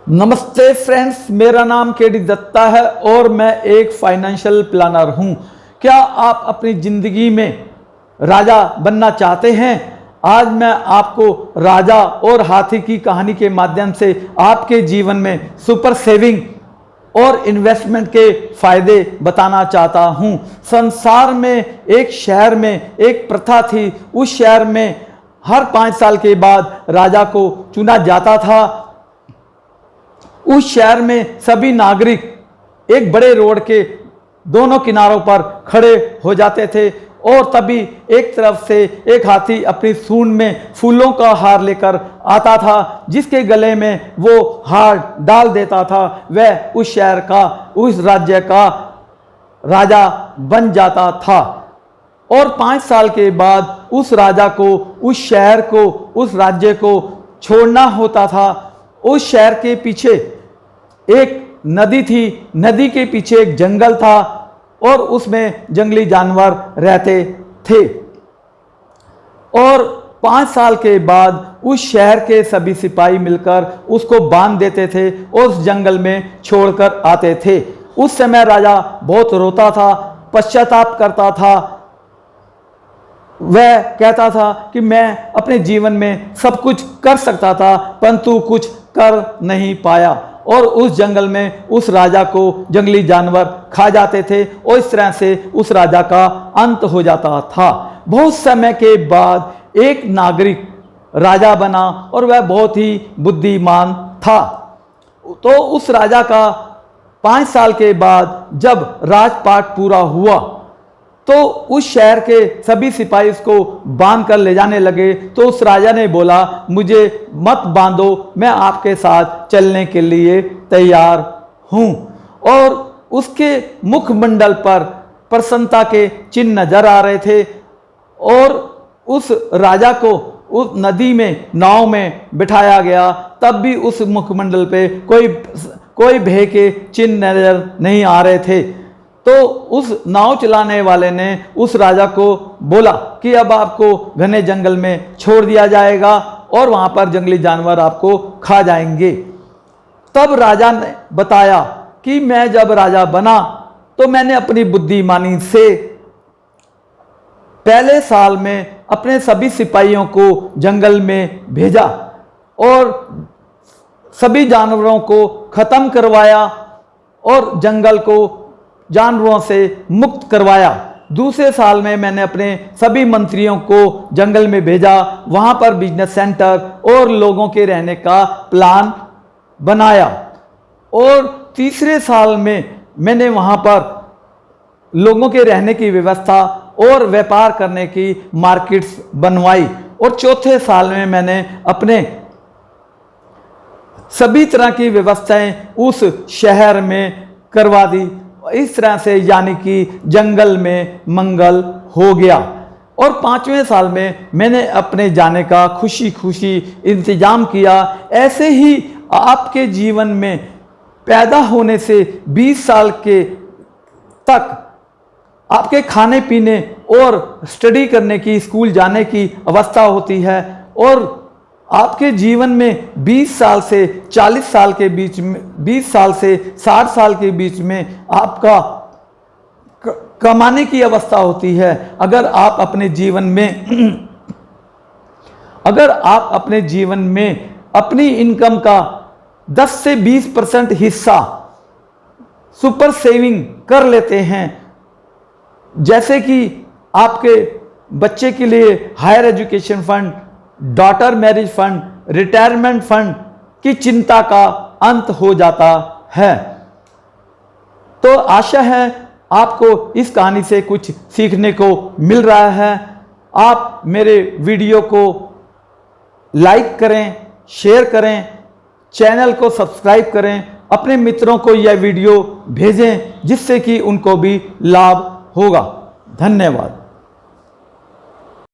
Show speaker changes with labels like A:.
A: नमस्ते फ्रेंड्स, मेरा नाम केडी दत्ता है और मैं एक फाइनेंशियल प्लानर हूं। क्या आप अपनी ज़िंदगी में राजा बनना चाहते हैं? आज मैं आपको राजा और हाथी की कहानी के माध्यम से आपके जीवन में सुपर सेविंग और इन्वेस्टमेंट के फायदे बताना चाहता हूं। संसार में एक शहर में एक प्रथा थी। उस शहर में हर 5 साल के बाद राजा को चुना जाता था। उस शहर में सभी नागरिक एक बड़े रोड के दोनों किनारों पर खड़े हो जाते थे और तभी एक तरफ से एक हाथी अपनी सूंड में फूलों का हार लेकर आता था, जिसके गले में वो हार डाल देता था। वह उस शहर का, उस राज्य का राजा बन जाता था। और 5 साल के बाद उस राजा को, उस शहर को, उस राज्य को छोड़ना होता था। उस शहर के पीछे एक नदी थी, नदी के पीछे एक जंगल था और उसमें जंगली जानवर रहते थे। और 5 साल के बाद उस शहर के सभी सिपाही मिलकर उसको बांध देते थे और उस जंगल में छोड़कर आते थे। उस समय राजा बहुत रोता था, पश्चाताप करता था। वह कहता था कि मैं अपने जीवन में सब कुछ कर सकता था परंतु कुछ कर नहीं पाया। और उस जंगल में उस राजा को जंगली जानवर खा जाते थे और इस तरह से उस राजा का अंत हो जाता था। बहुत समय के बाद एक नागरिक राजा बना और वह बहुत ही बुद्धिमान था। तो उस राजा का 5 साल के बाद जब राजपाट पूरा हुआ तो उस शहर के सभी सिपाही उसको बांध कर ले जाने लगे। तो उस राजा ने बोला, मुझे मत बांधो, मैं आपके साथ चलने के लिए तैयार हूं। और उसके मुखमंडल पर प्रसन्नता के चिन्ह नजर आ रहे थे। और उस राजा को उस नदी में नाव में बिठाया गया, तब भी उस मुखमंडल पे कोई भय के चिन्ह नजर नहीं आ रहे थे। तो उस नाव चलाने वाले ने उस राजा को बोला कि अब आपको घने जंगल में छोड़ दिया जाएगा और वहां पर जंगली जानवर आपको खा जाएंगे। तब राजा ने बताया कि मैं जब राजा बना तो मैंने अपनी बुद्धिमानी से पहले साल में अपने सभी सिपाहियों को जंगल में भेजा और सभी जानवरों को खत्म करवाया और जंगल को जानवरों से मुक्त करवाया। दूसरे साल में मैंने अपने सभी मंत्रियों को जंगल में भेजा, वहां पर बिजनेस सेंटर और लोगों के रहने का प्लान बनाया। और तीसरे साल में मैंने वहां पर लोगों के रहने की व्यवस्था और व्यापार करने की मार्केट्स बनवाई। और चौथे साल में मैंने अपने सभी तरह की व्यवस्थाएं उस शहर में करवा दी। इस तरह से यानी कि जंगल में मंगल हो गया। और 5वें साल में मैंने अपने जाने का खुशी खुशी इंतजाम किया। ऐसे ही आपके जीवन में पैदा होने से 20 साल के तक आपके खाने पीने और स्टडी करने की, स्कूल जाने की अवस्था होती है। और आपके जीवन में 20 साल से 40 साल के बीच में, 20 साल से 60 साल के बीच में आपका कमाने की अवस्था होती है। अगर आप अपने जीवन में अपनी इनकम का 10 से 20% हिस्सा सुपर सेविंग कर लेते हैं, जैसे कि आपके बच्चे के लिए higher education fund, daughter marriage fund, retirement fund की चिंता का अंत हो जाता है। तो आशा है आपको इस कहानी से कुछ सीखने को मिल रहा है। आप मेरे वीडियो को लाइक करें, शेयर करें, चैनल को सब्सक्राइब करें, अपने मित्रों को यह वीडियो भेजें जिससे कि उनको भी लाभ होगा। धन्यवाद।